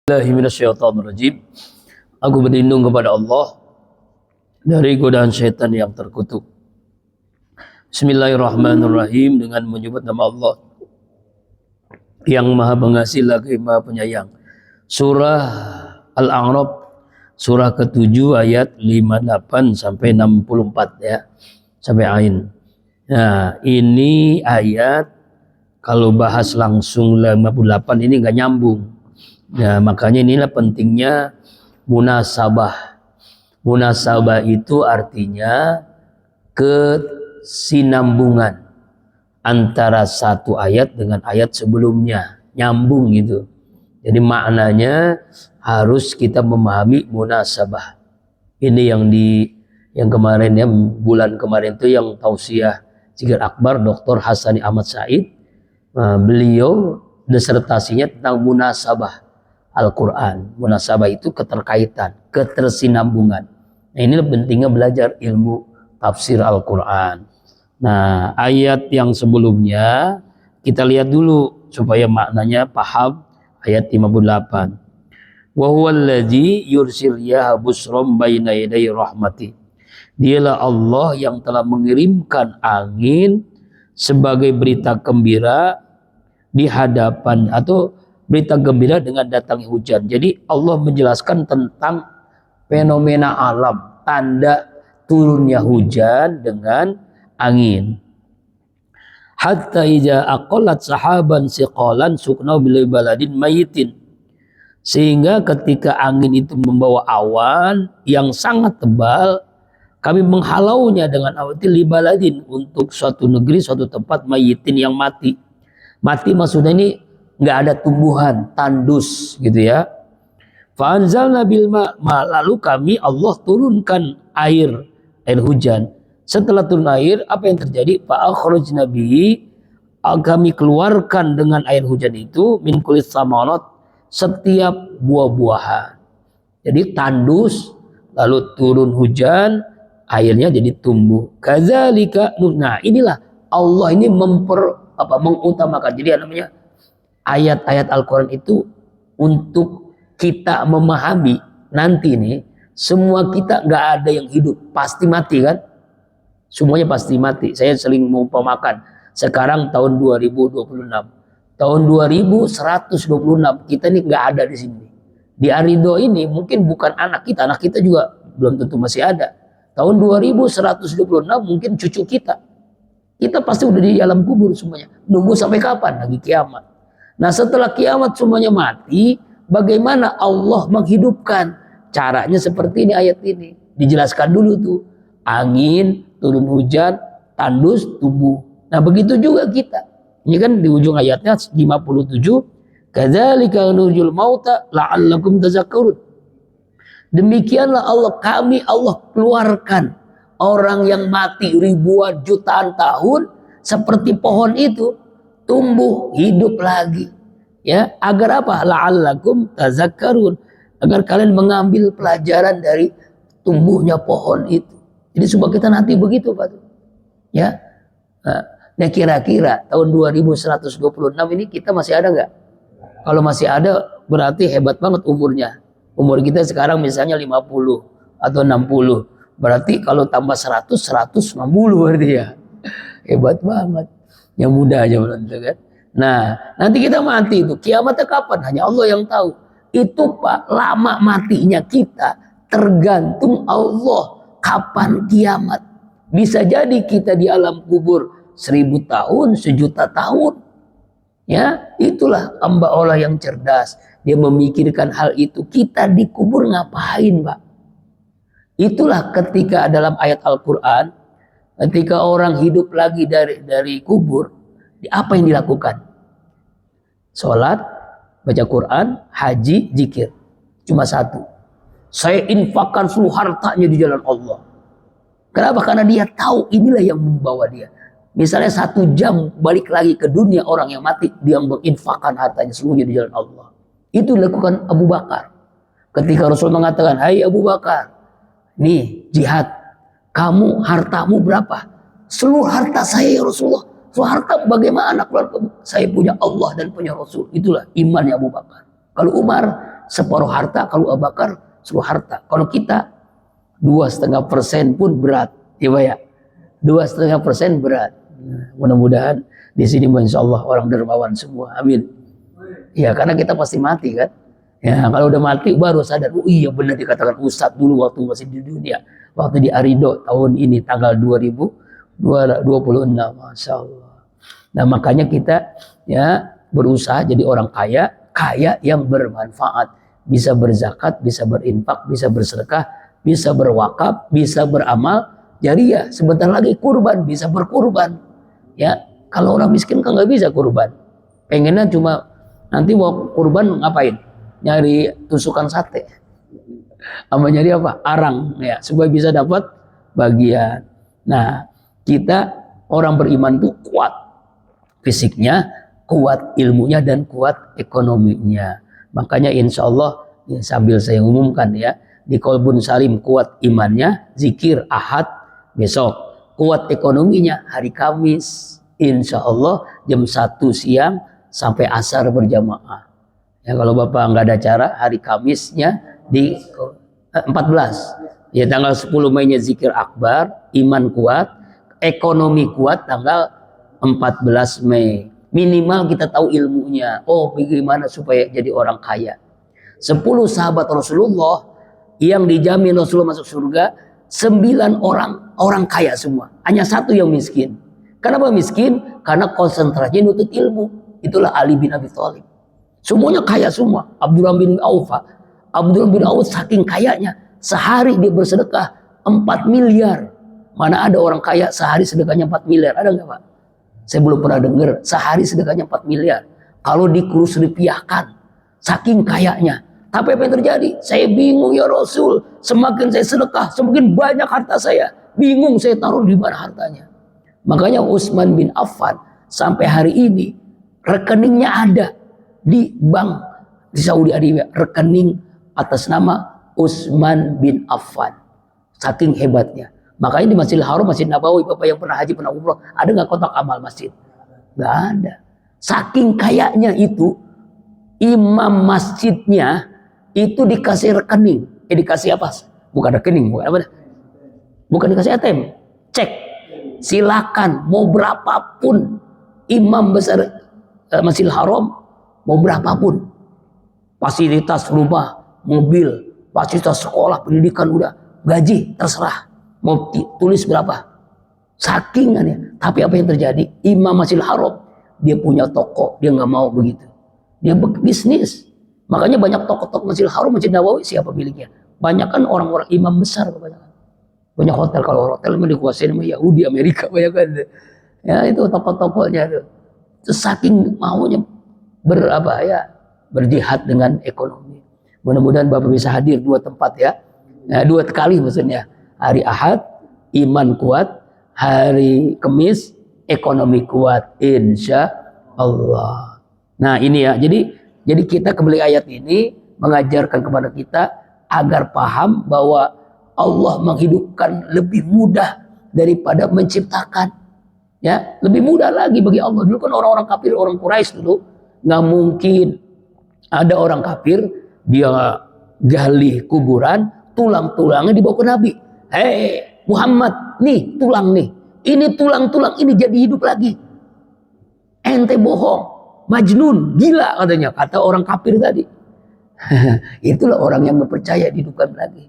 Bismillahirrahmanirrahim. Aku berlindung kepada Allah dari godaan syaitan yang terkutuk. Bismillahirrahmanirrahim, dengan menyebut nama Allah yang Maha Pengasih lagi Maha Penyayang. Surah Al-A'raf, surah ke-7 ayat 58 sampai 64 ya, sampai ain. Nah, ini ayat kalau bahas langsung 58 ini nggak nyambung. Nah, makanya inilah pentingnya munasabah. Munasabah itu artinya kesinambungan antara satu ayat dengan ayat sebelumnya, nyambung gitu. Jadi maknanya harus kita memahami munasabah. Ini yang kemarin ya, bulan kemarin itu yang tausiah Zikir Akbar Dr. Hasani Ahmad Said, beliau disertasinya tentang munasabah Al-Quran. Munasabah itu keterkaitan, ketersinambungan. Nah, ini pentingnya belajar ilmu tafsir Al-Quran. Nah, ayat yang sebelumnya kita lihat dulu supaya maknanya paham. Ayat 58. Wa huwallazi yursil riyaha busram baina yaday rahmati. Dialah Allah yang telah mengirimkan angin sebagai berita gembira di hadapan, atau berita gembira dengan datangnya hujan. Jadi Allah menjelaskan tentang fenomena alam, tanda turunnya hujan dengan angin. Hatta iza aqallat sahaban siqalan sukna bil baladin mayitin. Sehingga ketika angin itu membawa awan yang sangat tebal, kami menghalaunya dengan awan itu libaladin, untuk suatu negeri, suatu tempat, mayitin yang mati. Mati maksudnya ini nggak ada tumbuhan, tandus gitu ya. Fa'anzalna bil ma', lalu kami Allah turunkan air hujan. Setelah turun air, apa yang terjadi? Fa'akhrajna bihi, kami keluarkan dengan air hujan itu min kulis samarat, setiap buah-buahan. Jadi tandus, lalu turun hujan, airnya jadi tumbuh. Kadzalika, nah inilah Allah ini mengutamakan. Jadi namanya ayat-ayat Al-Quran itu untuk kita memahami nanti nih, semua kita nggak ada yang hidup, pasti mati kan? Semuanya pasti mati. Saya sering mengumpamakan, sekarang tahun 2026, tahun 2126 kita nih nggak ada di sini. Di Arido ini mungkin bukan anak kita juga belum tentu masih ada. Tahun 2126 mungkin cucu kita pasti udah di alam kubur semuanya. Nunggu sampai kapan? Lagi kiamat. Nah, setelah kiamat semuanya mati, bagaimana Allah menghidupkan? Caranya seperti ini, ayat ini dijelaskan dulu tuh. Angin, turun hujan, tandus, tumbuh. Nah, begitu juga kita. Ini kan di ujung ayatnya 57. Kadzalika nurjul mauta la'allakum tazakkarun. Demikianlah Allah keluarkan orang yang mati ribuan jutaan tahun seperti pohon itu, tumbuh hidup lagi, ya, agar apa? La'allakum tazakkarun, agar kalian mengambil pelajaran dari tumbuhnya pohon itu. Jadi supaya kita nanti begitu, Pak, ya. Nah, kira-kira tahun 2126 ini kita masih ada nggak? Kalau masih ada berarti hebat banget umurnya. Umur kita sekarang misalnya 50 atau 60, berarti kalau tambah 160 berarti ya hebat banget. Yang muda aja belum kan. Nah, nanti kita mati itu, kiamatnya kapan? Hanya Allah yang tahu. Itu Pak, lama matinya kita tergantung Allah kapan kiamat. Bisa jadi kita di alam kubur 1000 tahun, 1.000.000 tahun. Ya, itulah hamba Allah yang cerdas. Dia memikirkan hal itu. Kita dikubur ngapain, Pak? Itulah ketika dalam ayat Al-Quran, ketika orang hidup lagi dari kubur, apa yang dilakukan? Sholat, baca Quran, haji, zikir. Cuma satu. Saya infakkan seluruh hartanya di jalan Allah. Kenapa? Karena dia tahu inilah yang membawa dia. Misalnya 1 jam balik lagi ke dunia orang yang mati, dia menginfakkan hartanya seluruhnya di jalan Allah. Itu dilakukan Abu Bakar. Ketika Rasul mengatakan, hai Abu Bakar, nih jihad, kamu hartamu berapa? Seluruh harta saya ya Rasulullah. Seluruh harta bagaimana? Saya punya Allah dan punya Rasul. Itulah imannya Abu Bakar. Kalau Umar, separuh harta, kalau Abu Bakar seluruh harta. Kalau kita 2,5% pun berat, ya Pak ya. 2,5% berat. Nah, mudah-mudahan di sini insya Allah orang dermawan semua. Amin. Ya karena kita pasti mati kan. Ya kalau udah mati baru sadar. Oh iya benar dikatakan Ustadz dulu waktu masih di dunia. Waktu di Arido tahun ini tanggal 2026. Masya Allah. Nah makanya kita ya berusaha jadi orang kaya. Kaya yang bermanfaat. Bisa berzakat, bisa berinfak, bisa bersedekah, bisa berwakaf, bisa beramal. Jadi ya sebentar lagi kurban, bisa berkurban. Ya kalau orang miskin kan nggak bisa kurban. Pengennya cuma nanti mau kurban ngapain? Nyari tusukan sate. Sama nyari apa? Arang ya, supaya bisa dapat bagian. Nah, kita orang beriman itu kuat fisiknya, kuat ilmunya dan kuat ekonominya. Makanya insya Allah ya, sambil saya umumkan ya, di Kolbun Salim kuat imannya, zikir Ahad besok, kuat ekonominya hari Kamis. Insya Allah jam 1 siang sampai asar berjamaah. Ya kalau Bapak nggak ada acara hari Kamisnya di 14. Ya tanggal 10 Mei-nya zikir akbar, iman kuat, ekonomi kuat tanggal 14 Mei. Minimal kita tahu ilmunya. Oh, bagaimana supaya jadi orang kaya. 10 sahabat Rasulullah yang dijamin Rasulullah masuk surga, 9 orang kaya semua. Hanya 1 yang miskin. Kenapa miskin? Karena konsentrasinya nutut ilmu. Itulah Ali bin Abi Thalib. Semuanya kaya semua. Abdurrahman bin Auf. Abdurrahman bin Auf saking kayanya. Sehari dia bersedekah 4 miliar. Mana ada orang kaya sehari sedekahnya 4 miliar? Ada nggak Pak? Saya belum pernah dengar sehari sedekahnya 4 miliar. Kalau dikurus rupiahkan. Saking kayanya. Tapi apa yang terjadi? Saya bingung ya Rasul. Semakin saya sedekah, semakin banyak harta saya. Bingung saya taruh di mana hartanya. Makanya Utsman bin Affan sampai hari ini rekeningnya ada di bank di Saudi Arabia, rekening atas nama Utsman bin Affan. Saking hebatnya. Makanya di Masjidil Haram, Masjid Nabawi, Bapak yang pernah haji, pernah umroh, ada nggak kotak amal masjid? Nggak ada. Saking kayanya itu, imam masjidnya itu dikasih rekening. Dikasih apa? Bukan rekening, bukan apa? Bukan dikasih ATM. Cek. Silakan mau berapapun imam besar Masjidil Haram, mau berapapun. Fasilitas rumah, mobil, fasilitas sekolah, pendidikan udah, gaji terserah. Mau tulis berapa? Sakingannya. Tapi apa yang terjadi? Imam Masjidil Haram, dia punya toko, dia nggak mau begitu. Dia bisnis. Makanya banyak toko-toko Masjidil Haram, Masjid Nabawi siapa miliknya? Banyak kan orang-orang imam besar kebanyakan. Banyak hotel, kalau hotel memang dikuasai sama Yahudi Amerika banyak kan. Ya itu toko-tokonya itu. Saking maunya berjihad dengan ekonomi. Mudah-mudahan Bapak bisa hadir 2 tempat ya. Nah, 2 kali maksudnya. Hari Ahad iman kuat, hari Kamis ekonomi kuat insya Allah. Nah ini ya, jadi kita kembali ayat ini mengajarkan kepada kita agar paham bahwa Allah menghidupkan lebih mudah daripada menciptakan. Ya, lebih mudah lagi bagi Allah. Dulu kan orang-orang kafir, orang Quraisy dulu nggak mungkin ada orang kafir dia gali kuburan, tulang-tulangnya dibawa ke Nabi. Hei Muhammad, nih tulang nih, ini tulang-tulang ini jadi hidup lagi. Ente bohong, majnun, gila katanya, kata orang kafir tadi. Itulah orang yang percaya dihidupkan lagi.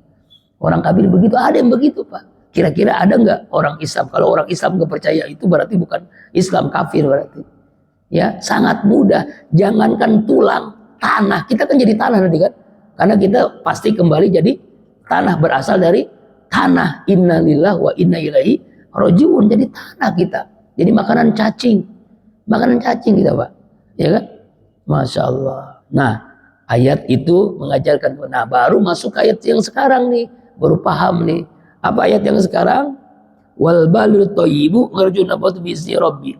Orang kafir begitu, ada yang begitu Pak. Kira-kira ada nggak orang Islam? Kalau orang Islam nggak percaya itu berarti bukan Islam, kafir berarti. Ya sangat mudah. Jangankan tulang, tanah. Kita kan jadi tanah nanti kan. Karena kita pasti kembali jadi tanah, berasal dari tanah. Innalillahi wa inna ilaihi rajiun. Jadi tanah kita. Jadi makanan cacing. Makanan cacing kita Pak. Ya kan? Masya Allah. Nah ayat itu mengajarkan. Nah baru masuk ayat yang sekarang nih. Baru paham nih. Apa ayat yang sekarang? Wal balul thayyibu ngarju nabatu bi'izni rabbi.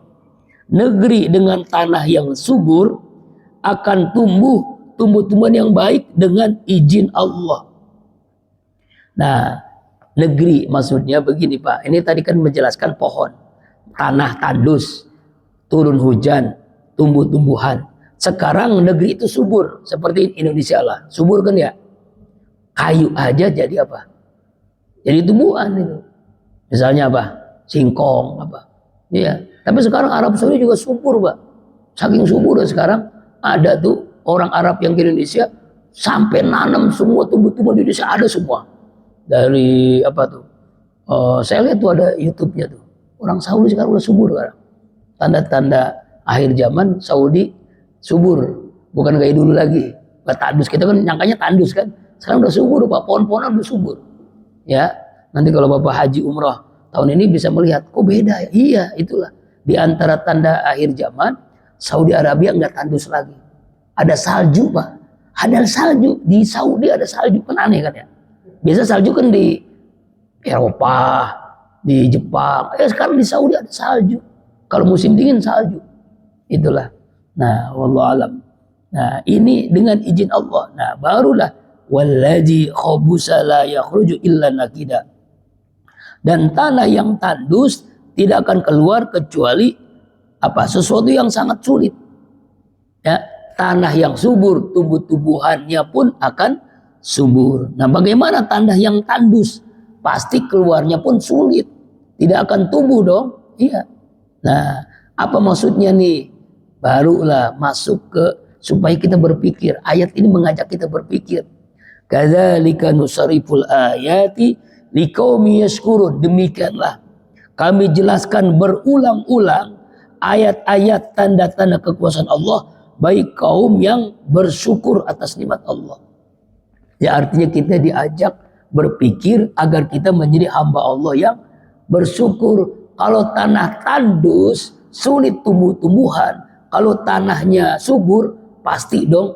Negeri dengan tanah yang subur akan tumbuh-tumbuhan yang baik dengan izin Allah. Nah, negeri maksudnya begini Pak. Ini tadi kan menjelaskan pohon, tanah tandus, turun hujan, tumbuh-tumbuhan. Sekarang negeri itu subur seperti Indonesia lah, subur kan ya. Kayu aja jadi apa? Jadi tumbuhan itu. Misalnya apa? Singkong apa? Ya. Tapi sekarang Arab Saudi juga subur, Pak. Saking subur sekarang ada tuh orang Arab yang ke Indonesia sampai nanam semua tumbuh-tumbuhan di Indonesia ada semua. Dari apa tuh? Saya lihat tuh ada YouTube-nya tuh. Orang Saudi sekarang udah subur kan. Tanda-tanda akhir zaman Saudi subur, bukan kayak dulu lagi. Gak tandus, kita kan nyangkanya tandus kan. Sekarang udah subur, Pak. Pohon-pohonan udah subur. Ya, nanti kalau Bapak haji umroh tahun ini bisa melihat, kok beda ya? Iya, itulah. Di antara tanda akhir zaman, Saudi Arabia nggak tandus lagi. Ada salju, Pak. Ada salju. Di Saudi ada salju, kan aneh kan ya. Biasa salju kan di Eropa, di Jepang. Sekarang di Saudi ada salju. Kalau musim dingin salju. Itulah. Nah, wallahu alam. Nah, ini dengan izin Allah. Nah, barulah wallazi khabusa la yakhruju illa nakida. Dan tanah yang tandus tidak akan keluar kecuali apa? Sesuatu yang sangat sulit. Ya, tanah yang subur, tumbuh-tumbuhannya pun akan subur. Nah, bagaimana tanah yang tandus? Pasti keluarnya pun sulit. Tidak akan tumbuh dong. Iya. Nah, apa maksudnya nih? Barulah masuk ke supaya kita berpikir. Ayat ini mengajak kita berpikir. Kadzalika nusariful ayati liqaumi yashkurun. Demikianlah kami jelaskan berulang-ulang ayat-ayat tanda-tanda kekuasaan Allah bagi kaum yang bersyukur atas nikmat Allah. Ya, artinya kita diajak berpikir agar kita menjadi hamba Allah yang bersyukur. Kalau tanah tandus sulit tumbuh-tumbuhan. Kalau tanahnya subur pasti dong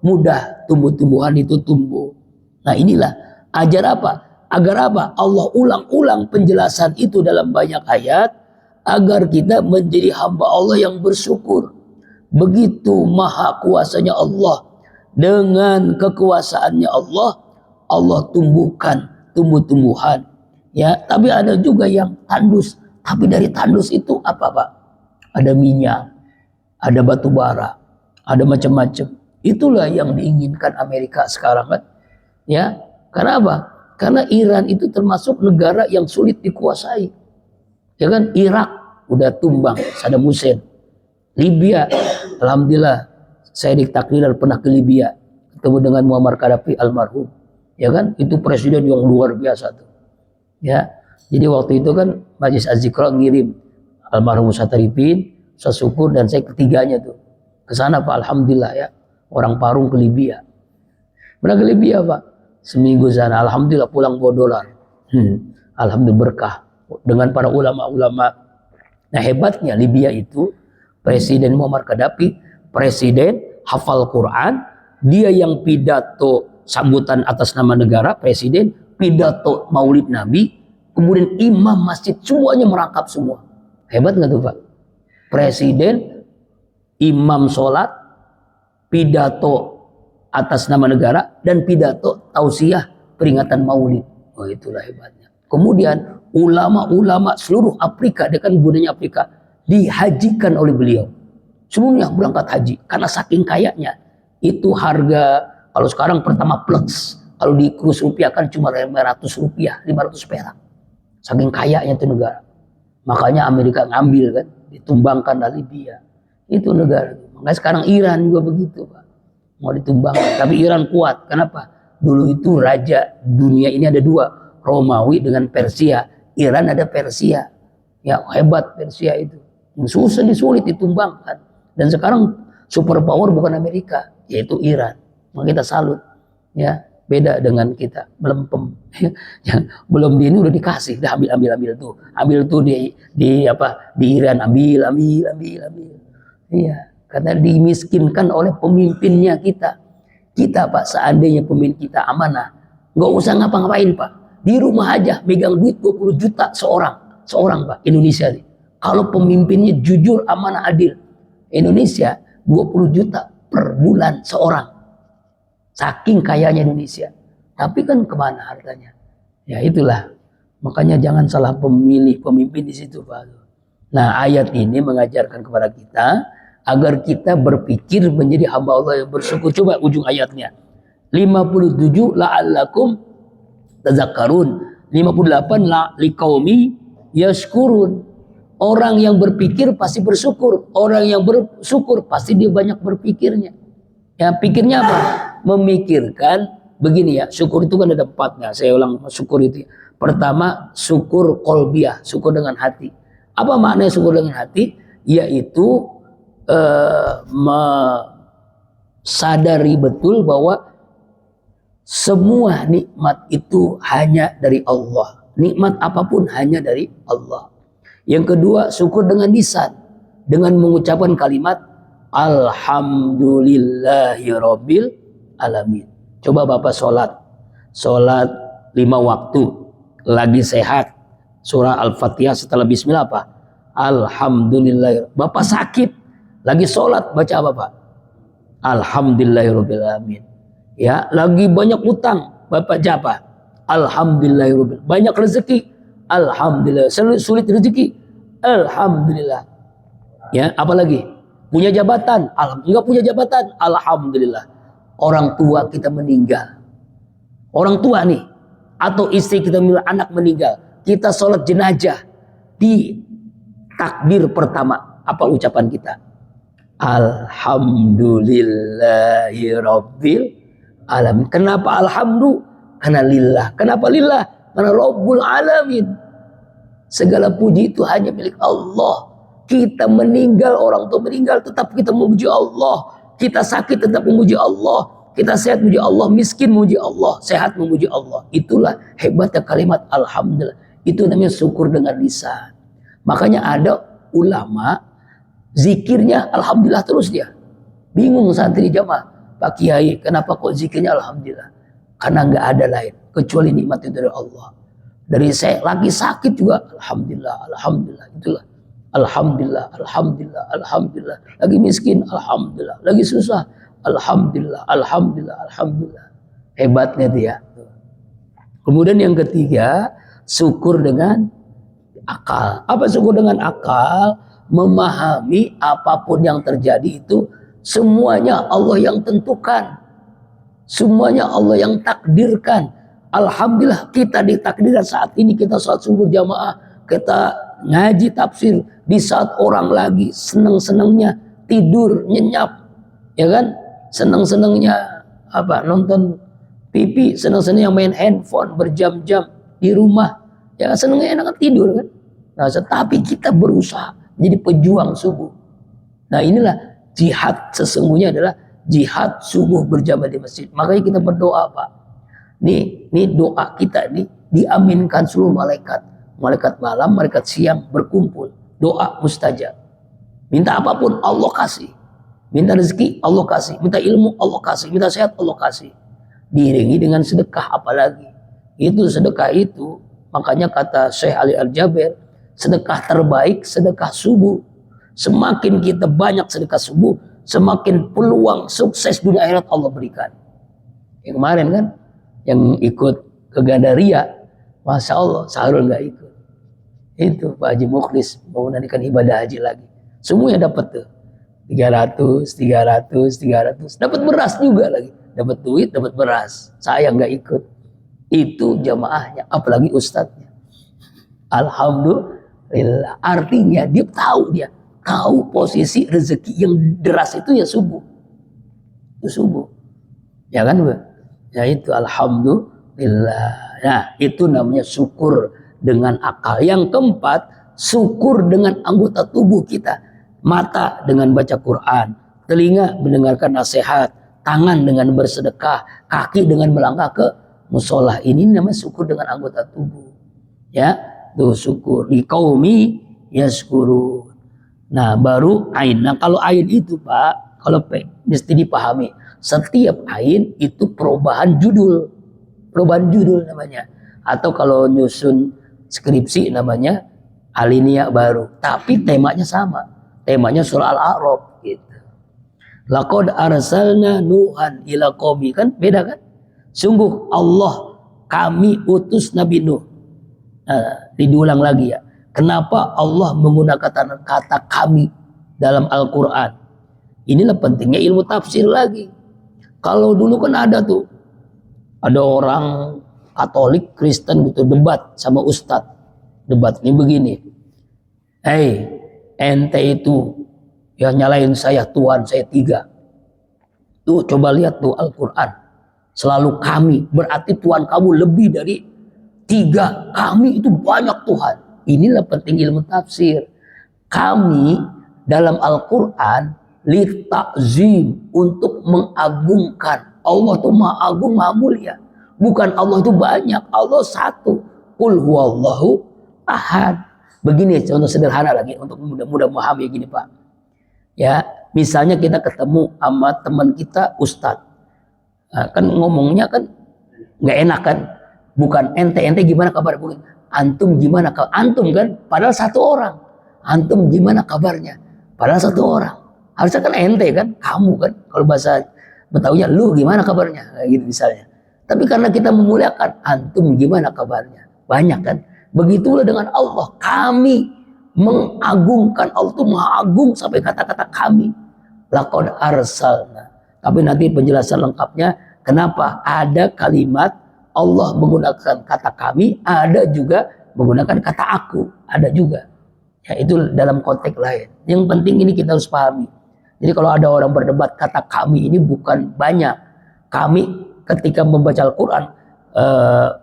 mudah tumbuh-tumbuhan itu tumbuh. Nah, inilah ajar apa? Agar apa? Allah ulang-ulang penjelasan itu dalam banyak ayat agar kita menjadi hamba Allah yang bersyukur. Begitu maha kuasanya Allah, dengan kekuasaannya Allah, Allah tumbuhkan tumbuh-tumbuhan. Ya, tapi ada juga yang tandus. Tapi dari tandus itu apa, Pak? Ada minyak, ada batu bara, ada macam-macam. Itulah yang diinginkan Amerika sekarang kan. Ya, karena apa? Karena Iran itu termasuk negara yang sulit dikuasai. Ya kan? Irak udah tumbang Saddam Hussein. Libya, alhamdulillah saya ditakdir pernah ke Libya, ketemu dengan Muammar Gaddafi almarhum. Ya kan? Itu presiden yang luar biasa tuh. Ya. Jadi waktu itu kan Majelis Az-Zikra ngirim almarhum Ustaz Arifin, Ustaz Syukur dan saya ketiganya tuh ke sana, Pak. Alhamdulillah ya. Orang Parung ke Libya. Pernah ke Libya, Pak? Seminggu sana, alhamdulillah pulang bawa dolar. Alhamdulillah berkah dengan para ulama-ulama. Nah, hebatnya Libya itu Presiden Muammar Gaddafi, presiden hafal Quran, dia yang pidato sambutan atas nama negara, presiden pidato Maulid Nabi, kemudian imam masjid semuanya merangkap semua. Hebat nggak tuh, Pak? Presiden, imam sholat, pidato atas nama negara, dan pidato tausiah peringatan Maulid. Oh, itulah hebatnya. Kemudian ulama-ulama seluruh Afrika, dia kan budaya Afrika, dihajikan oleh beliau. Semuanya berangkat haji karena saking kayanya. Itu harga kalau sekarang pertama plus, kalau di kurs rupiah kan cuma 500 rupiah, 500 perak. Saking kayanya itu negara. Makanya Amerika ngambil kan, ditumbangkan dari Libya. Itu negara. Makanya sekarang Iran juga begitu, Pak. Mau ditumbangkan. Tapi Iran kuat. Kenapa? Dulu itu raja dunia ini ada dua, Romawi dengan Persia. Iran ada Persia. Ya, hebat Persia itu. Susah disulit ditumbangkan. Dan sekarang superpower bukan Amerika, yaitu Iran. Maka kita salut. Ya, beda dengan kita, melempem. Ya, belum di ini udah dikasih, udah ambil tuh. Ambil tuh di Iran, ambil. Iya, karena dimiskinkan oleh pemimpinnya kita. Kita, Pak, seandainya pemimpin kita amanah, nggak usah ngapa-ngapain, Pak. Di rumah aja megang duit 20 juta seorang, Pak, Indonesia nih. Kalau pemimpinnya jujur, amanah, adil, Indonesia 20 juta per bulan seorang. Saking kayanya Indonesia. Tapi kan kemana hartanya? Ya itulah. Makanya jangan salah pemilih pemimpin di situ, Pak. Nah, ayat ini mengajarkan kepada kita agar kita berpikir menjadi hamba Allah yang bersyukur. Coba ujung ayatnya 57, la'allakum tazakkarun. 58, la liqaumi yashkurun. Orang yang berpikir pasti bersyukur. Orang yang bersyukur pasti dia banyak berpikirnya. Ya, pikirnya apa? Memikirkan begini ya. Syukur itu kan ada 4-nya. Saya ulang syukur itu. Pertama, syukur qalbiyah, syukur dengan hati. Apa maknanya syukur dengan hati? Yaitu sadari betul bahwa semua nikmat itu hanya dari Allah. Nikmat apapun hanya dari Allah. Yang kedua, syukur dengan lisan, dengan mengucapkan kalimat alhamdulillahirabbil alamin. Coba Bapak sholat 5 waktu, lagi sehat, surah Al-Fatihah setelah bismillah apa? Alhamdulillah. Bapak sakit, lagi sholat, baca apa Pak? Alhamdulillahirabbil alamin. Ya, lagi banyak utang, Bapak jawab alhamdulillahirabbil. Banyak rezeki, alhamdulillah. Sulit rezeki, alhamdulillah. Ya, apalagi punya jabatan, enggak punya jabatan, alhamdulillah. Orang tua kita meninggal, orang tua nih, atau istri kita, anak meninggal, kita sholat jenazah, di takbir pertama apa ucapan kita? Alhamdulillahirabbil alamin. Kenapa alhamdulillah? Karena lillah. Kenapa lillah? Karena Rabbul alamin. Segala puji itu hanya milik Allah. Kita meninggal, orang tua meninggal, tetap kita memuji Allah. Kita sakit tetap memuji Allah. Kita sehat memuji Allah, miskin memuji Allah, sehat memuji Allah. Itulah hebatnya kalimat alhamdulillah. Itu namanya syukur dengan lisan. Makanya ada ulama zikirnya alhamdulillah terus dia. Bingung santri jamaah. Pak Kiai, kenapa kok zikirnya alhamdulillah? Karena nggak ada lain kecuali nikmat itu dari Allah. Dari saya lagi sakit juga alhamdulillah, alhamdulillah. Itulah alhamdulillah, alhamdulillah, alhamdulillah. Lagi miskin alhamdulillah, lagi susah alhamdulillah, alhamdulillah, alhamdulillah. Hebatnya dia. Kemudian yang ketiga, syukur dengan akal. Apa syukur dengan akal? Memahami apapun yang terjadi itu semuanya Allah yang tentukan. Semuanya Allah yang takdirkan. Alhamdulillah kita ditakdirkan saat ini kita sholat subuh jamaah, kita ngaji tafsir di saat orang lagi seneng-senengnya tidur nyenyak, ya kan? Seneng-senengnya apa? Nonton TV, seneng-senengnya main handphone berjam-jam di rumah. Ya senengnya enak tidur kan? Nah, tetapi kita berusaha menjadi pejuang subuh. Nah, inilah jihad sesungguhnya adalah jihad subuh berjamaah di masjid. Makanya kita berdoa Pak. Nih doa kita nih diaminkan seluruh malaikat. Malaikat malam, malaikat siang berkumpul. Doa mustajab. Minta apapun Allah kasih. Minta rezeki Allah kasih. Minta ilmu Allah kasih. Minta sehat Allah kasih. Diiringi dengan sedekah apalagi. Itu sedekah itu. Makanya kata Syekh Ali Al-Jaber, sedekah terbaik sedekah subuh. Semakin kita banyak sedekah subuh, semakin peluang sukses dunia akhirat Allah berikan. Yang kemarin kan, yang ikut ke Gandaria, Masya Allah, Sahrul nggak ikut. Itu Pak Haji Mukhlis mau menandikan ibadah haji lagi. Semuanya dapat tuh. 300. Dapat beras juga lagi. Dapat duit, dapat beras. Saya nggak ikut. Itu jamaahnya, apalagi ustadznya. Alhamdulillah. Artinya dia tahu posisi rezeki yang deras itu ya subuh. Itu subuh. Ya kan, Bu? Ya itu alhamdulillah. Nah, itu namanya syukur dengan akal. Yang keempat, syukur dengan anggota tubuh kita. Mata dengan baca Quran, telinga mendengarkan nasihat, tangan dengan bersedekah, kaki dengan melangkah ke musola. Ini namanya syukur dengan anggota tubuh. Ya, tuh syukur. Di qaumi yashkurun. Nah, baru ain. Nah, kalau ain itu Pak, kalau mesti dipahami. Setiap ain itu perubahan judul. Perubahan judul namanya. Atau kalau nyusun skripsi namanya alinea baru. Tapi temanya sama. Temanya surah Al-A'raf gitu. Laqad arsalna Nuhan ila qaumi, kan beda kan? Sungguh Allah kami utus Nabi Nuh. Diulang lagi ya. Kenapa Allah menggunakan kata kami dalam Al-Quran? Inilah pentingnya ilmu tafsir lagi. Kalau dulu kan ada orang Katolik, Kristen gitu debat sama ustadz. Debat ini begini. Hei, ente itu yang nyalain saya Tuhan, saya 3. Tuh coba lihat tuh Al-Quran. Selalu kami, berarti Tuhan kamu lebih dari 3. Kami itu banyak Tuhan. Inilah penting ilmu tafsir. Kami dalam Al-Quran litakzim, untuk mengagungkan. Allah itu maha agung, maha mulia. Bukan Allah itu banyak, Allah satu. Qul huwallahu ahad. Begini contoh sederhana lagi untuk mudah-mudah memahami gini Pak. Ya, misalnya kita ketemu sama teman kita ustadz. Nah, kan ngomongnya kan nggak enak kan. Bukan ente gimana kabar? Bukan antum gimana kabar? Antum kan padahal satu orang. Antum gimana kabarnya? Padahal satu orang. Harusnya kan ente kan, kamu kan. Kalau bahasa Betawinya lu gimana kabarnya? Kayak gitu misalnya. Tapi karena kita memuliakan, antum gimana kabarnya? Banyak kan? Begitulah dengan Allah. Kami mengagungkan, Allah itu maha agung sampai kata-kata kami. Laqad arsalna. Tapi nanti penjelasan lengkapnya kenapa ada kalimat Allah menggunakan kata kami, ada juga menggunakan kata aku, ada juga. Ya, itu dalam konteks lain. Yang penting ini kita harus pahami. Jadi kalau ada orang berdebat kata kami ini bukan banyak. Kami ketika membaca Al-Quran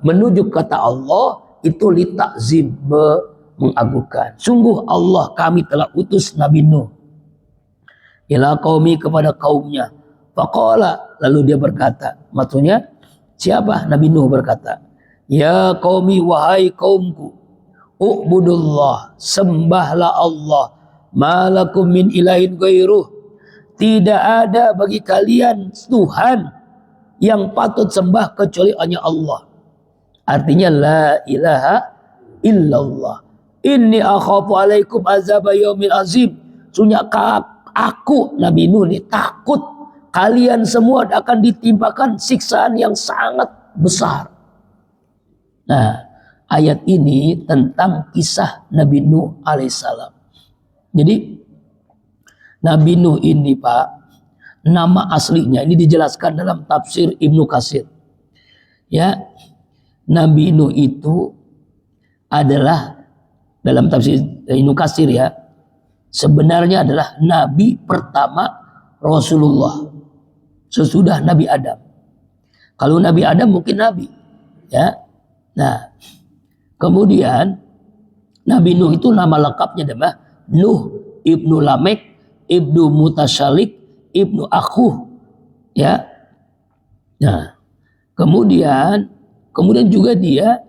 menuju kata Allah itu litakzim, mengagungkan. Sungguh Allah kami telah utus Nabi Nuh ila qaumi, kepada kaumnya. Faqala, lalu dia berkata, maksudnya siapa? Nabi Nuh berkata, ya qaumi, wahai kaumku, u'budullah, sembahlah Allah, malakum min ilahin ghairuh, tidak ada bagi kalian Tuhan yang patut sembah kecuali hanya Allah. Artinya la ilaha illallah. Inni akhafu alaikum azab yaumil azim. Sungguh aku Nabi Nuh ini takut kalian semua akan ditimpakan siksaan yang sangat besar. Nah, ayat ini tentang kisah Nabi Nuh alaihissalam. Jadi Nabi Nuh ini Pak, nama aslinya ini dijelaskan dalam tafsir Ibnu Katsir. Ya, Nabi Nuh itu adalah dalam tafsir Ibnu Katsir ya, sebenarnya adalah nabi pertama Rasulullah sesudah Nabi Adam. Kalau Nabi Adam mungkin nabi, ya. Nah, kemudian Nabi Nuh itu nama lengkapnya adalah Nuh ibnu Lamek ibnu Mutasyalik ibnu Akhuh, ya. Nah, kemudian juga dia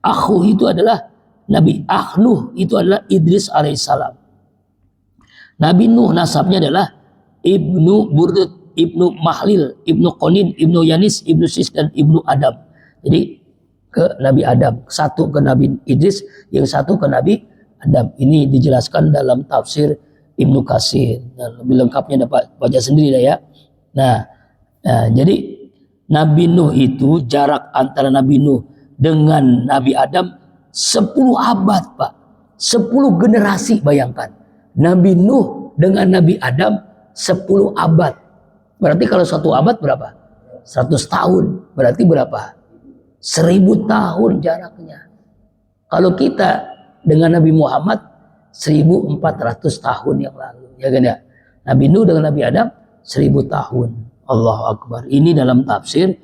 Akhuh itu adalah Nabi Nuh itu adalah Idris alaihissalam. Nabi Nuh nasabnya adalah ibnu Burdud, ibnu Mahlil, ibnu Qonin, ibnu Yanis, ibnu Sis, dan ibnu Adam. Jadi ke Nabi Adam, satu ke Nabi Idris, yang satu ke Nabi Adam. Ini dijelaskan dalam tafsir Ibnu Katsir. Nah, lebih lengkapnya dapat baca sendiri dah ya. Nah, jadi Nabi Nuh itu jarak antara Nabi Nuh dengan Nabi Adam 10 abad Pak. 10 generasi, bayangkan. Nabi Nuh dengan Nabi Adam 10 abad. Berarti kalau 1 abad berapa? 100 tahun. Berarti berapa? 1000 tahun jaraknya. Kalau kita dengan Nabi Muhammad 1400 tahun yang lalu, ya kan ya. Nabi Nuh dengan Nabi Adam 1000 tahun. Allahu Akbar. Ini dalam tafsir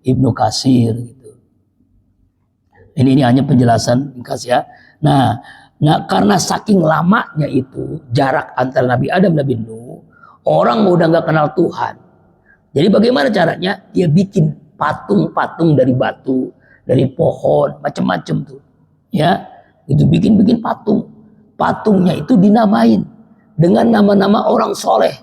Ibnu Katsir gitu. Ini hanya penjelasan ringkas ya. Nah, karena saking lamanya itu jarak antara Nabi Adam dan Nabi Nuh, orang udah nggak kenal Tuhan. Jadi bagaimana caranya? Dia bikin patung-patung dari batu, dari pohon, macam-macam tuh. Ya. Itu bikin patung. Patungnya itu dinamain dengan nama-nama orang soleh,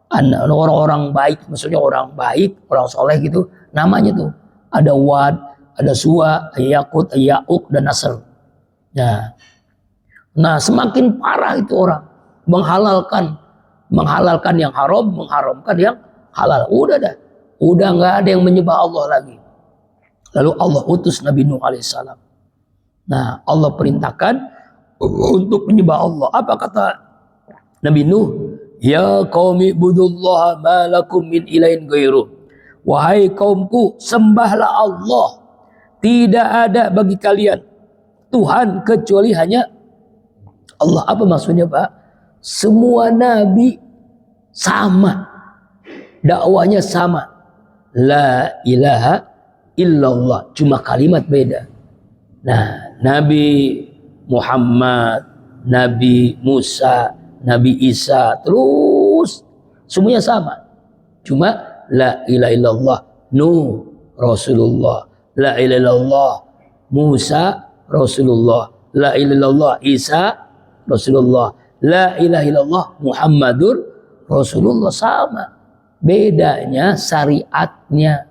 orang-orang baik, maksudnya orang baik, orang soleh gitu. Namanya tuh ada Wad, ada Suwa, Yakut, Ya'uq, dan Nasr. Nah, semakin parah itu orang menghalalkan yang haram, mengharamkan yang halal. Udah nggak ada yang menyembah Allah lagi. Lalu Allah utus Nabi Nuh alaihissalam. Nah, Allah perintahkan untuk menyembah Allah. Apa kata Nabi Nuh, ya qaumi budullaha ma lakum min ilahin ghairuh. Wahai kaumku, sembahlah Allah. Tidak ada bagi kalian Tuhan kecuali hanya Allah. Apa maksudnya, Pak? Semua nabi sama, dakwanya sama. La ilaha illallah, cuma kalimat beda. Nah, Nabi Muhammad, Nabi Musa, Nabi Isa, terus semuanya sama. Cuma la ilaha illallah Nuh Rasulullah, la ilaha illallah Musa Rasulullah, la ilaha illallah Isa Rasulullah, la ilaha illallah Muhammadur Rasulullah. Sama, bedanya syariatnya.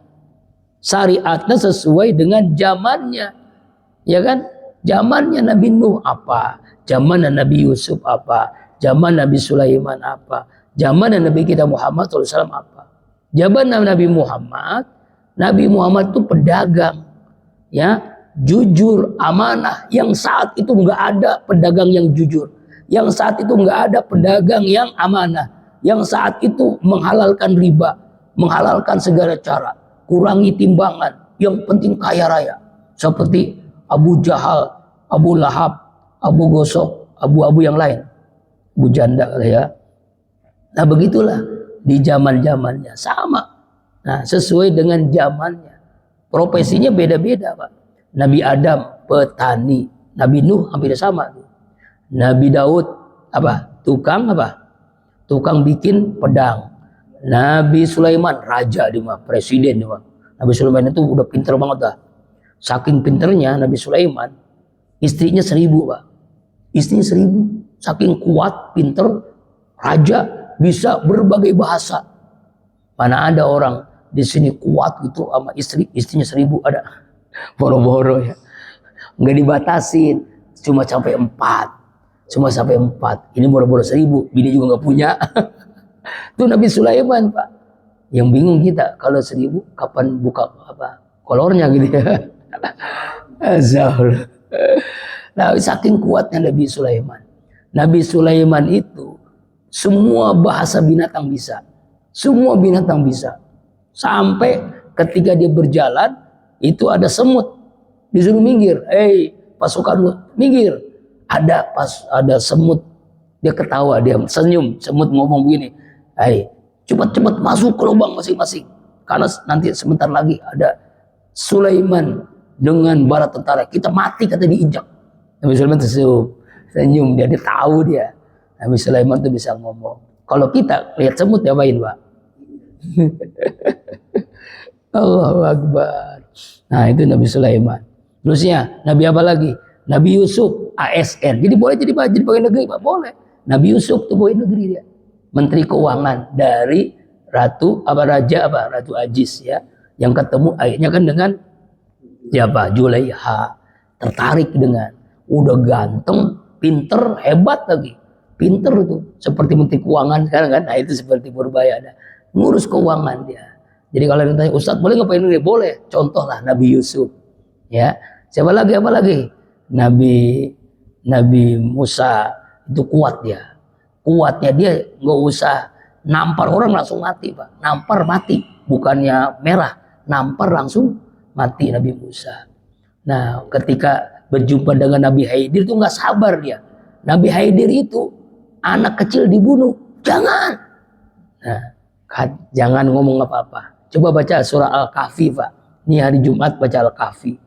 Syariatnya sesuai dengan zamannya, ya kan? Zamannya Nabi Nuh apa, zaman Nabi Yusuf apa, zaman Nabi Sulaiman apa, zaman Nabi kita Muhammad SAW apa. Zaman Nabi Muhammad itu pedagang, ya, jujur, amanah. Yang saat itu nggak ada pedagang yang jujur, yang saat itu nggak ada pedagang yang amanah, yang saat itu menghalalkan riba, menghalalkan segala cara, kurangi timbangan, yang penting kaya raya, seperti Abu Jahal, Abu Lahab, Abu Gosok, abu-abu yang lain, Abu Janda ya. Nah begitulah di zaman-zamannya sama. Nah sesuai dengan zamannya. Profesinya beda-beda, Pak. Nabi Adam petani, Nabi Nuh hampir sama. Nabi Daud apa? Tukang apa? Tukang bikin pedang. Nabi Sulaiman raja dia mah, presiden dia mah. Nabi Sulaiman itu udah pinter banget dah. Saking pinternya Nabi Sulaiman, istrinya 1000, Pak. Istrinya 1000. Saking kuat, pinter, raja, bisa berbagai bahasa. Mana ada orang di sini kuat gitu sama istrinya 1000 ada. Boro-boro ya. Nggak dibatasin, cuma sampai 4. Cuma sampai 4. Ini boro-boro 1000, bini juga nggak punya. Itu Nabi Sulaiman, Pak. Yang bingung kita, kalau 1000 kapan buka apa kolornya gitu ya. Azal. Nah, saking kuatnya Nabi Sulaiman. Nabi Sulaiman itu semua bahasa binatang bisa. Semua binatang bisa. Sampai ketika dia berjalan, itu ada semut. Disuruh minggir. Pasukan minggir. Ada semut. Dia ketawa, dia senyum. Semut ngomong begini. Cepat-cepat masuk ke lubang masing-masing. Karena nanti sebentar lagi ada Sulaiman dengan bala tentara. Kita mati, kata diinjak. Nabi Sulaiman senyum. Dia tahu dia. Nabi Sulaiman tuh bisa ngomong. Kalau kita lihat semut diapain, Pak? Allahu Akbar. Nah itu Nabi Sulaiman. Terusnya Nabi apa lagi? Nabi Yusuf ASN. Jadi boleh jadi pegawai negeri, Pak? Boleh. Nabi Yusuf tuh pegawai negeri dia. Menteri Keuangan dari Ratu Aziz ya. Yang ketemu akhirnya kan dengan siapa? Julaiha. Tertarik dengan, udah ganteng, pinter, hebat lagi. Pinter itu, seperti Menteri Keuangan sekarang kan. Nah itu seperti Purbaya ada. Ngurus keuangan dia. Jadi kalau ditanya, Ustadz boleh ngapain ini? Boleh. Contohlah Nabi Yusuf. Ya. Siapa lagi? Apa lagi? Nabi Musa itu kuat dia. Kuatnya dia nggak usah nampar orang langsung mati, Pak. Nampar mati, bukannya merah. Nampar langsung mati Nabi Musa. Nah, ketika berjumpa dengan Nabi Khidir itu nggak sabar dia. Nabi Khidir itu anak kecil dibunuh. Jangan. Nah, jangan ngomong apa-apa. Coba baca surah Al-Kahfi, Pak. Ini hari Jumat baca Al-Kahfi.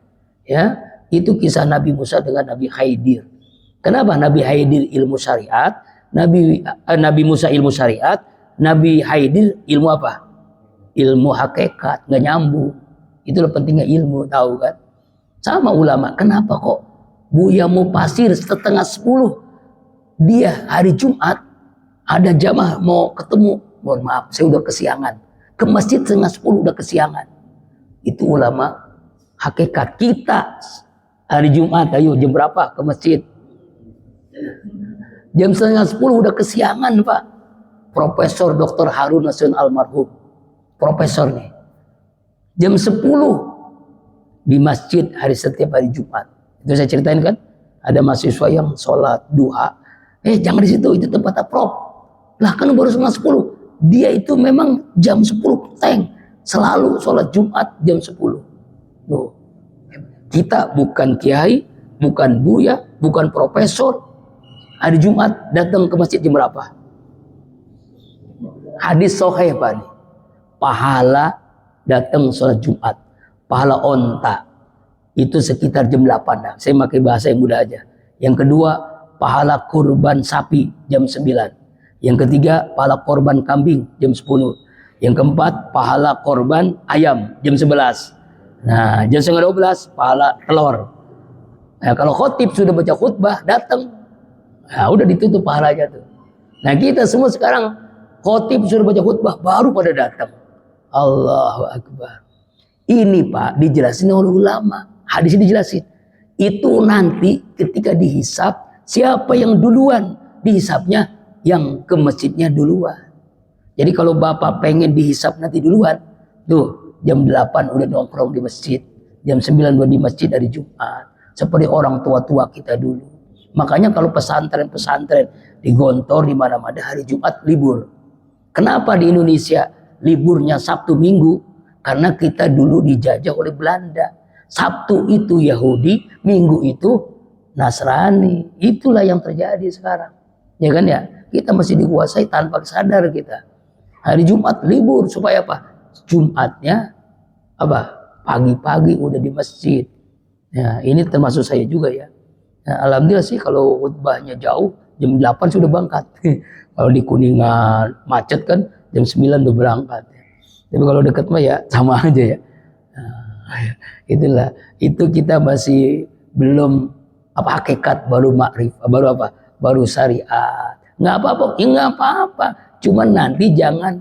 Ya, itu kisah Nabi Musa dengan Nabi Khidir. Kenapa Nabi Khidir ilmu syariat, Nabi Musa ilmu syariat, Nabi Khidir ilmu apa? Ilmu hakikat, nggak nyambung. Itulah pentingnya ilmu, tahu kan? Sama ulama. Kenapa kok Buya Mufasir 9:30 dia hari Jumat ada jamaah mau ketemu, mohon maaf saya udah kesiangan ke masjid 9:30 udah kesiangan. Itu ulama hakikat. Kita hari Jumat ayo jam berapa ke masjid? Jam 9:30 udah kesiangan, Pak. Profesor Dr. Harun Nasution almarhum, profesor nih. Jam 10 di masjid setiap hari Jumat. Itu saya ceritain kan, ada mahasiswa yang sholat duha. Jangan di situ, itu tempatnya prop. Lah kan baru setengah 10. Dia itu memang jam 10 tank. Selalu sholat Jumat jam 10. Tuh. Kita bukan kiai, bukan buya, bukan profesor. Hari Jumat datang ke masjid jam berapa? Hadis sahih Pak. Pahala datang sholat Jumat. Pahala onta. Itu sekitar jam 8. Nah, saya pakai bahasa yang mudah aja. Yang kedua, pahala kurban sapi jam 9. Yang ketiga, pahala korban kambing jam 10. Yang keempat, pahala korban ayam jam 11. Nah, jam setengah 12, pahala telur. Nah, kalau khotib sudah baca khutbah, datang. Nah, udah ditutup pahalanya tuh. Nah, kita semua sekarang khotib sudah baca khutbah, baru pada datang. Allahu Akbar. Ini Pak, dijelasin oleh ulama. Hadis ini dijelasin. Itu nanti ketika dihisap, siapa yang duluan dihisapnya? Yang ke masjidnya duluan. Jadi kalau Bapak pengen dihisap nanti duluan, tuh jam 8 udah nongkrong di masjid, jam 9 udah di masjid hari Jumat. Seperti orang tua-tua kita dulu. Makanya kalau pesantren-pesantren di Gontor di mana-mana hari Jumat libur. Kenapa di Indonesia liburnya Sabtu Minggu? Karena kita dulu dijajah oleh Belanda. Sabtu itu Yahudi, Minggu itu Nasrani. Itulah yang terjadi sekarang. Ya kan ya? Kita masih dikuasai tanpa sadar kita. Hari Jumat libur supaya apa? Jumatnya apa? Pagi-pagi udah di masjid. Ya, ini termasuk saya juga ya. Nah, alhamdulillah sih kalau khutbahnya jauh, jam 8 sudah berangkat. Kalau di Kuningan macet kan jam 9 udah berangkat. Tapi kalau dekat mah ya sama aja ya. Nah, itulah. Itu kita masih belum apa hakikat, baru makrif, baru apa? Baru syariat. Nggak apa-apa, ya nggak apa-apa. Cuman nanti jangan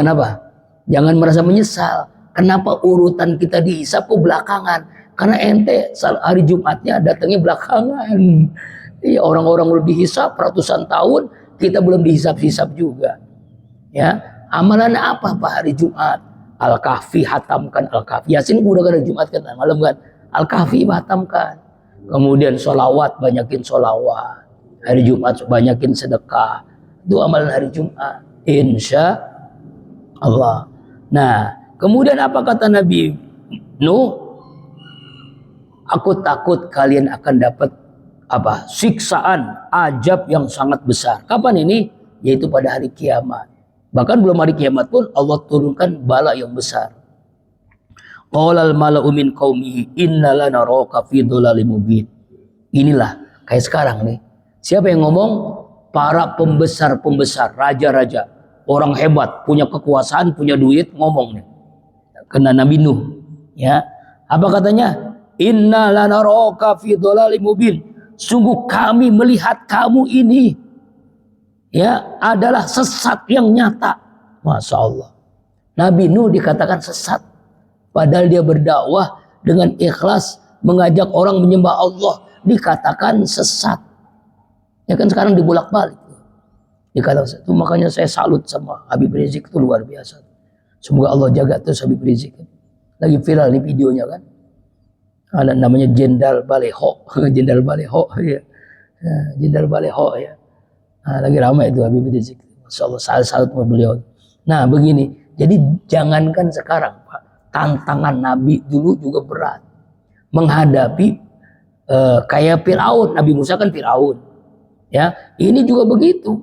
apa? Jangan merasa menyesal. Kenapa urutan kita dihisap kok belakangan? Karena ente hari Jumatnya datangnya belakangan. Iya, orang-orang udah dihisap ratusan tahun, kita belum dihisap-hisap juga. Ya, amalan apa Pak hari Jumat? Al-Kahfi hatamkan Al-Kahfi. Yasin udah kan hari Jumat kan malam kan. Al-Kahfi hatamkan. Kemudian sholawat, banyakin sholawat. Hari Jumat banyakin sedekah. Itu amalan hari Jumat. Insya Allah. Nah, kemudian apa kata Nabi Nuh? Aku takut kalian akan dapat apa? Siksaan, azab yang sangat besar. Kapan ini? Yaitu pada hari kiamat. Bahkan belum hari kiamat pun Allah turunkan bala yang besar. Qala al-mala'u min qaumihi inna lanaraka fi dhalalim mubin. Inilah kayak sekarang nih. Siapa yang ngomong? Para pembesar-pembesar, raja-raja, orang hebat, punya kekuasaan, punya duit, ngomong nih. Kena Nabi Nuh, ya. Apa katanya? Inna lanaraka fi dhalalim mubin. Sungguh kami melihat kamu ini ya adalah sesat yang nyata. Masya Allah. Nabi Nuh dikatakan sesat. Padahal dia berdakwah dengan ikhlas, mengajak orang menyembah Allah, dikatakan sesat. Ya kan sekarang dibolak-balik. Dikatakan itu, makanya saya salut sama Habib Rizik, itu luar biasa. Semoga Allah jaga terus Habib Rizik. Lagi viral di videonya kan. Ada namanya Jenderal Baleho, Jenderal Baleho ya. Jenderal Baleho ya. Nah, lagi ramai itu Habib Rizik. Masya Allah, salut sama beliau. Nah begini, jadi jangankan sekarang Pak, tantangan Nabi dulu juga berat. Menghadapi kayak Firaun, Nabi Musa kan Firaun. Ya, ini juga begitu.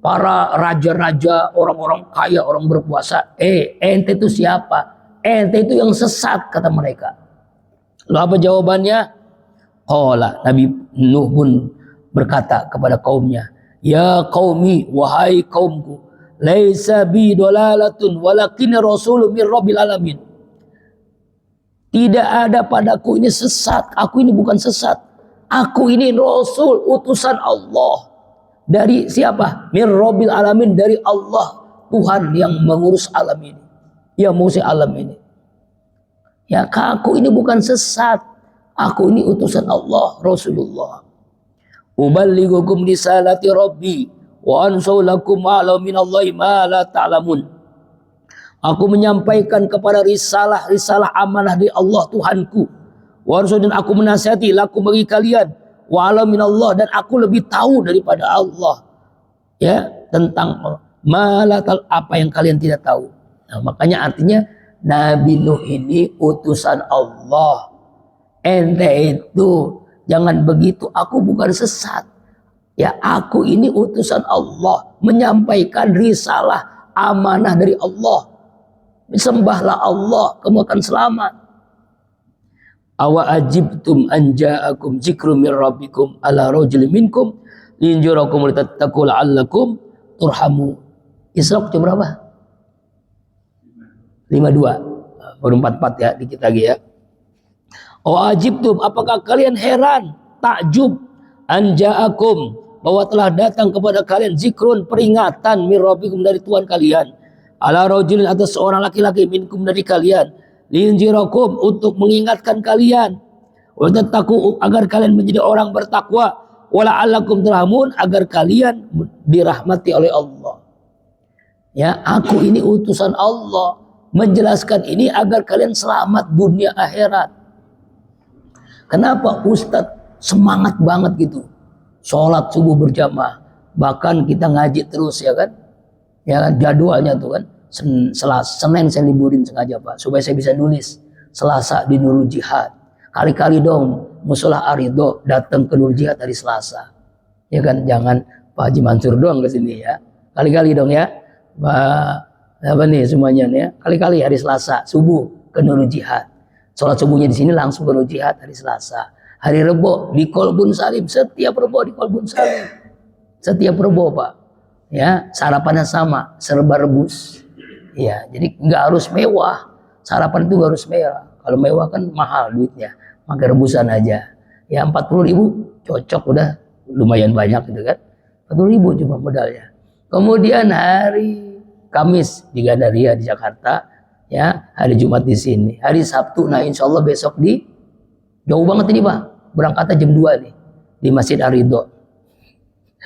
Para raja-raja, orang-orang kaya, orang berkuasa, ente itu siapa? Ente itu yang sesat, kata mereka. Lalu apa jawabannya? Nabi Nuh pun berkata kepada kaumnya, ya qaumi, wahai kaumku, laisa bi dolalatun walakin rasulun min rabbil alamin. Tidak ada padaku ini sesat, aku ini bukan sesat. Aku ini Rasul, utusan Allah. Dari siapa? Mir Rabbil Alamin, dari Allah, Tuhan yang mengurus alam ini, yang mengurus alam ini. Ya, aku ini bukan sesat. Aku ini utusan Allah, Rasulullah. Uballighukum risalati Rabbi wa ansau lakum ma'ala minallahi ma la ta'lamun. Aku menyampaikan kepada risalah amanah dari Allah Tuhanku. Dan aku menasihati lakum bagi kalian wa'ala minallah, dan aku lebih tahu daripada Allah. Ya, tentang apa yang kalian tidak tahu. Nah, makanya artinya Nabi Nuh ini utusan Allah. Ente itu jangan begitu, aku bukan sesat. Ya, aku ini utusan Allah, menyampaikan risalah amanah dari Allah. Sembahlah Allah, kamu akan selamat. Awa ajibtum an ja'akum dzikrum mir rabbikum ala rajulin minkum linjurakum litattaqu la'allakum turhamu. Isra jam berapa? 52. Baru 44 ya, dikit lagi ya. Awa ajibtum, apakah kalian heran, takjub an ja'akum, bahwa telah datang kepada kalian zikrun, peringatan mir rabbikum, dari Tuhan kalian, ala rajulin, atas seorang laki-laki, minkum, dari kalian, linjirakum, untuk mengingatkan kalian, wa tattaqu, agar kalian menjadi orang bertakwa, wala'allakum turhamun, agar kalian dirahmati oleh Allah. Ya, aku ini utusan Allah, menjelaskan ini agar kalian selamat dunia akhirat. Kenapa Ustadz semangat banget gitu? Sholat subuh berjamaah, bahkan kita ngaji terus, ya kan? Ya kan, jadwalnya tuh kan. Senin saya liburin sengaja Pak, supaya saya bisa nulis. Selasa di Nurul Jihad. Kali-kali dong musola Arido datang ke Nurul Jihad hari Selasa. Ya kan, jangan Pak Haji Mansur doang ke sini ya. Kali-kali dong ya. Pak apa nih semuanya nih ya. Kali-kali hari Selasa subuh ke Nurul Jihad. Sholat subuhnya di sini langsung ke Nurul Jihad hari Selasa. Hari Rebo di Kolbun Salim, setiap Rebo di Kolbun Salim. Setiap Rebo Pak. Ya, sarapannya sama, serba rebus. Ya, jadi nggak harus mewah. Sarapan itu nggak harus mewah. Kalau mewah kan mahal duitnya. Pakai rebusan aja. Ya 40.000 cocok, udah lumayan banyak gitu kan. 40.000 cuma modalnya. Kemudian hari Kamis di Gandaria di Jakarta. Ya, hari Jumat di sini. Hari Sabtu, nah insya Allah besok di jauh banget ini Pak. Berangkatnya jam 2 nih di Masjid Arido,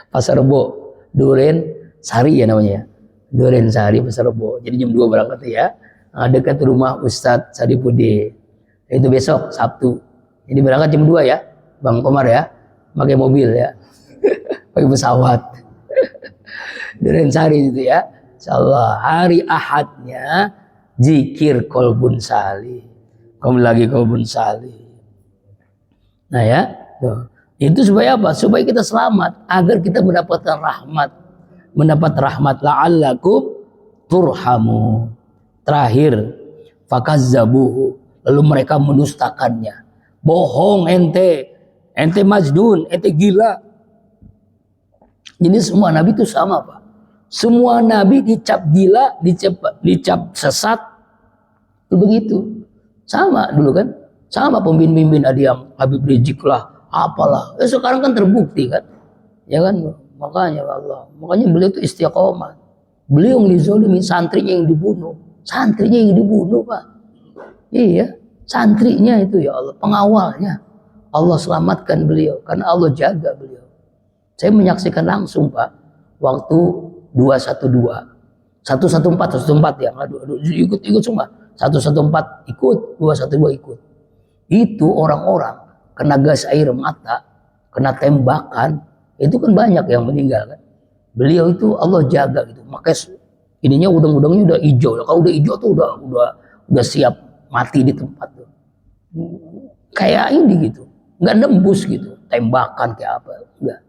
Pasar Rebo, Duren Sari ya namanya. Duren Sari Pasar Rebo. Jadi jam 2 berangkat ya. Nah, dekat rumah Ustadz Saripudin. Itu besok Sabtu. Jadi berangkat jam 2 ya, Bang Komar ya. Pakai mobil ya. Pakai pesawat. Duren Sari itu ya. Insyaallah hari Ahadnya zikir Kolbun Sali. Kamu lagi Kolbun Sali. Nah ya, tuh. Itu supaya apa? Supaya kita selamat, agar kita mendapatkan rahmat. Mendapat rahmat, la'allakum turhamu. Terakhir, fakazzabuhu, lalu mereka mendustakannya. Bohong ente Majnun, ente gila. Jadi semua nabi itu sama Pak. Semua nabi dicap gila, dicap sesat, itu begitu. Sama dulu kan. Sama pemimpin-pemimpin ada yang Habib Rizik lah, apalah. Sekarang kan terbukti kan. Ya kan, makanya Allah. Makanya beliau itu istiqomah. Beliau yang dizolimi, santrinya yang dibunuh. Santrinya yang dibunuh Pak. Iya, santrinya itu ya Allah, pengawalnya. Allah selamatkan beliau, karena Allah jaga beliau. Saya menyaksikan langsung Pak, waktu 212. 114 ya, aduh, ikut semua. 114 ikut, 212 ikut. Itu orang-orang kena gas air mata, kena tembakan, itu kan banyak yang meninggal kan. Beliau itu Allah jaga gitu. Makanya ininya udang-udangnya udah hijau. Kalau udah hijau tuh udah siap mati di tempat tuh. Kayak ini gitu, nggak nembus gitu, tembakan kayak apa, enggak.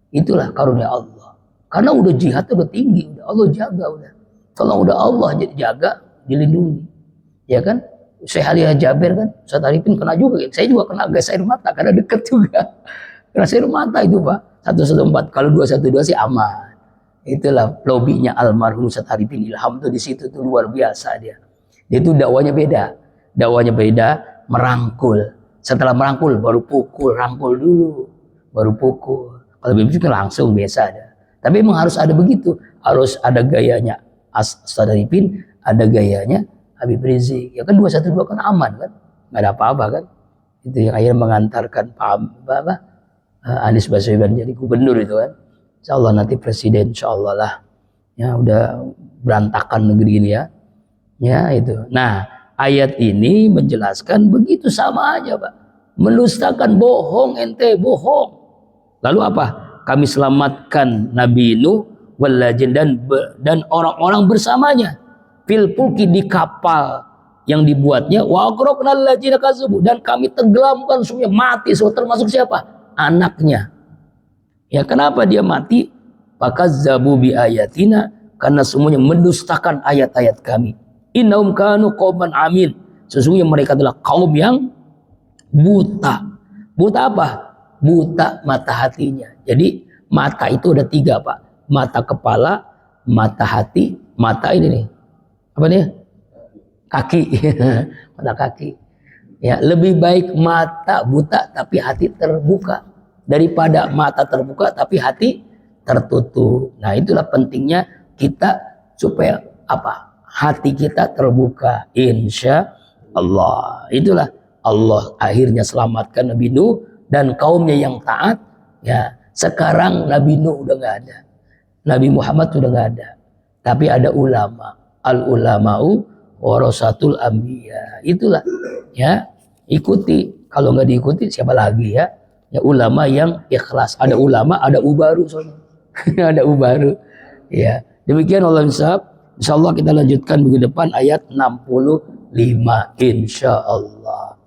Itulah karunia Allah. Karena udah jihadnya udah tinggi, udah Allah jaga udah. Kalau udah Allah jaga, dilindungi, ya kan? Syekh Ali Jaber kan, Ustaz Arifin kena juga. Saya juga kena gas air mata karena deket juga. Kena air mata itu Pak. 114. Kalau 212 sih aman. Itulah lobbynya almarhum Ustaz Arifin Ilham tuh di situ tuh luar biasa dia. Dia itu dakwanya beda. Dakwanya beda, merangkul. Setelah merangkul baru pukul, rangkul dulu, baru pukul. Kalau begitu kan langsung biasa ada. Tapi memang harus ada begitu. Harus ada gayanya Ustaz Arifin, ada gayanya Habib Rizik. Ya kan 212 kan aman kan, nggak ada apa-apa kan. Itu yang akhirnya mengantarkan Anies Baswedan jadi gubernur itu kan. Insya Allah nanti presiden, insya Allah lah. Ya udah berantakan negeri ini ya. Ya itu. Nah ayat ini menjelaskan begitu sama aja Pak. Mendustakan, bohong ente, bohong. Lalu apa? Kami selamatkan Nabi Nuh wallajin dan orang-orang bersamanya fil fulki di kapal yang dibuatnya wa aghraqnal ladzina kadzabu dan kami tenggelamkan semuanya mati semua termasuk siapa? Anaknya. Ya kenapa dia mati? Fakazzabu bi ayatina karena semuanya mendustakan ayat-ayat kami. Innahum kanu qauman amin. Sesungguhnya mereka adalah kaum yang buta. Buta apa? Buta mata hatinya. Jadi mata itu ada 3 Pak. Mata kepala, mata hati, mata ini nih. Apa nih? Kaki. Mata kaki. Ya, lebih baik mata buta tapi hati terbuka daripada mata terbuka tapi hati tertutup. Nah, itulah pentingnya kita supaya apa? Hati kita terbuka. Insya Allah. Itulah Allah akhirnya selamatkan Nabi Nuh dan kaumnya yang taat. Ya, sekarang Nabi Nuh udah nggak ada. Nabi Muhammad sudah nggak ada. Tapi ada ulama. Al ulama'u warasatul anbiya. Itulah ya, ikuti. Kalau nggak diikuti siapa lagi ya? Ya ulama yang ikhlas. Ada ulama, ada ubaru soalnya. Ada ubaru. Ya, demikian Allah insaf. Insyaallah kita lanjutkan minggu depan ayat 65 insyaallah.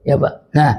Ya Pak. Nah,